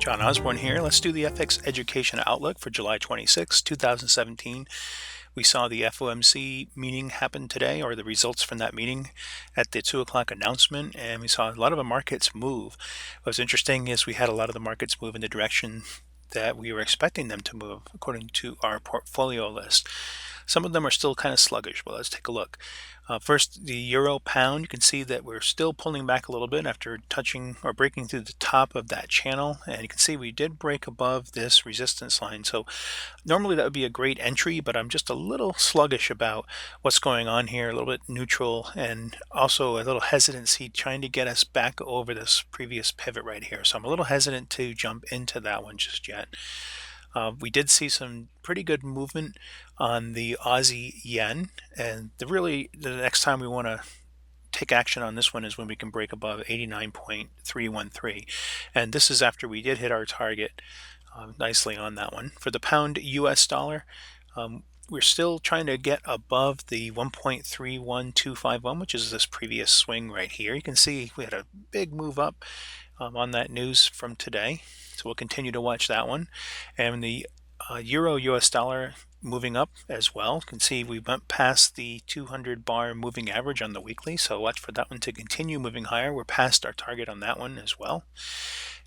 John Osborne here. Let's do the FX Education Outlook for July 26, 2017. We saw the FOMC meeting happen today, or the results from that meeting at the 2 o'clock announcement, and we saw a lot of the markets move. What's interesting is we had a lot of the markets move in the direction that we were expecting them to move, according to our portfolio list. Some of them are still kind of sluggish, but let's take a look. First, the euro pound, you can see that we're still pulling back a little bit after touching or breaking through the top of that channel. And you can see we did break above this resistance line. So normally that would be a great entry, but I'm just a little sluggish about what's going on here, a little bit neutral, and also a little hesitancy trying to get us back over this previous pivot right here. So I'm a little hesitant to jump into that one just yet. We did see some pretty good movement on the Aussie yen, and the next time we want to take action on this one is when we can break above 89.313, and this is after we did hit our target nicely on that one. For the pound US dollar, we're still trying to get above the 1.31251, which is this previous swing right here. You can see we had a big move up on that news from today. So we'll continue to watch that one. And the euro US dollar moving up as well. You can see we went past the 200 bar moving average on the weekly. So watch for that one to continue moving higher. We're past our target on that one as well.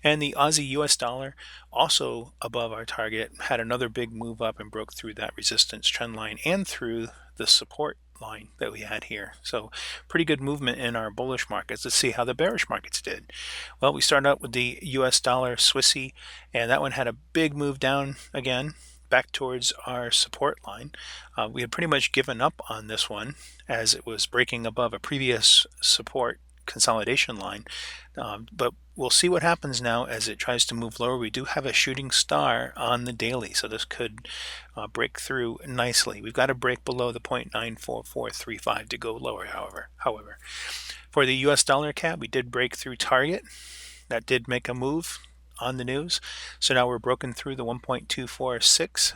And the Aussie US dollar also above our target, had another big move up and broke through that resistance trend line and through the support line that we had here. So pretty good movement in our bullish markets. Let's see how the bearish markets did. Well, we started out with the US dollar Swissy, and that one had a big move down again back towards our support line. We had pretty much given up on this one as it was breaking above a previous support consolidation line, but we'll see what happens now as it tries to move lower. We do have a shooting star on the daily, so this could break through nicely. We've got to break below the 0.94435 to go lower, however. For the US dollar CAD, we did break through target. That did make a move on the news, so now we're broken through the 1.246,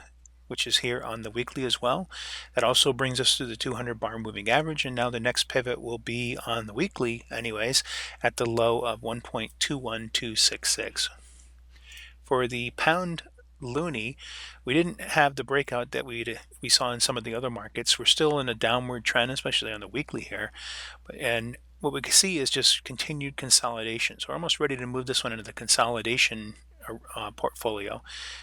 which is here on the weekly as well. That also brings us to the 200 bar moving average, and now the next pivot will be on the weekly anyways at the low of 1.21266. For the pound loonie, we didn't have the breakout that we saw in some of the other markets. We're still in a downward trend, especially on the weekly here, and what we can see is just continued consolidation. So we're almost ready to move this one into the consolidation portfolio,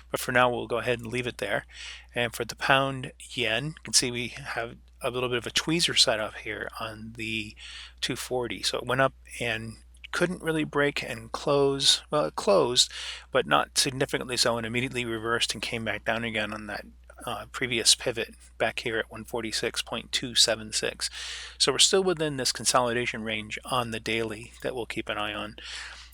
but for now we'll go ahead and leave it there. And for the pound yen, you can see we have a little bit of a tweezer set up here on the 240. So it went up and couldn't really break and close. Well, it closed, but not significantly so, and immediately reversed and came back down again on that previous pivot back here at 146.276. So we're still within this consolidation range on the daily that we'll keep an eye on.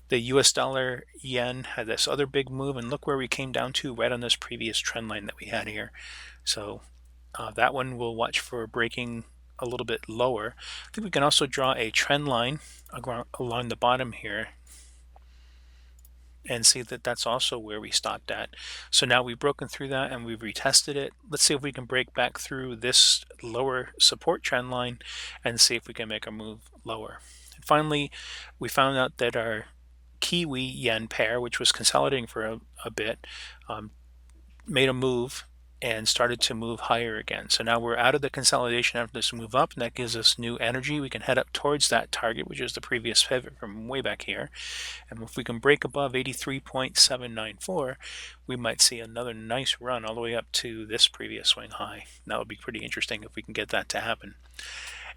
The US dollar yen had this other big move, and look where we came down to right on this previous trend line that we had here. So that one we'll watch for breaking a little bit lower. I think we can also draw a trend line along the bottom here and see that that's also where we stopped at. So now we've broken through that and we've retested it. Let's see if we can break back through this lower support trend line and see if we can make a move lower. And finally, we found out that our Kiwi yen pair, which was consolidating for a bit, made a move and started to move higher again. So now we're out of the consolidation after this move up, and that gives us new energy. We can head up towards that target, which is the previous pivot from way back here. And if we can break above 83.794, we might see another nice run all the way up to this previous swing high. That would be pretty interesting if we can get that to happen.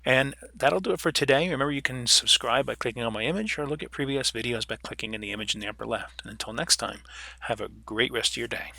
And that'll do it for today. Remember, you can subscribe by clicking on my image or look at previous videos by clicking in the image in the upper left. And until next time, have a great rest of your day.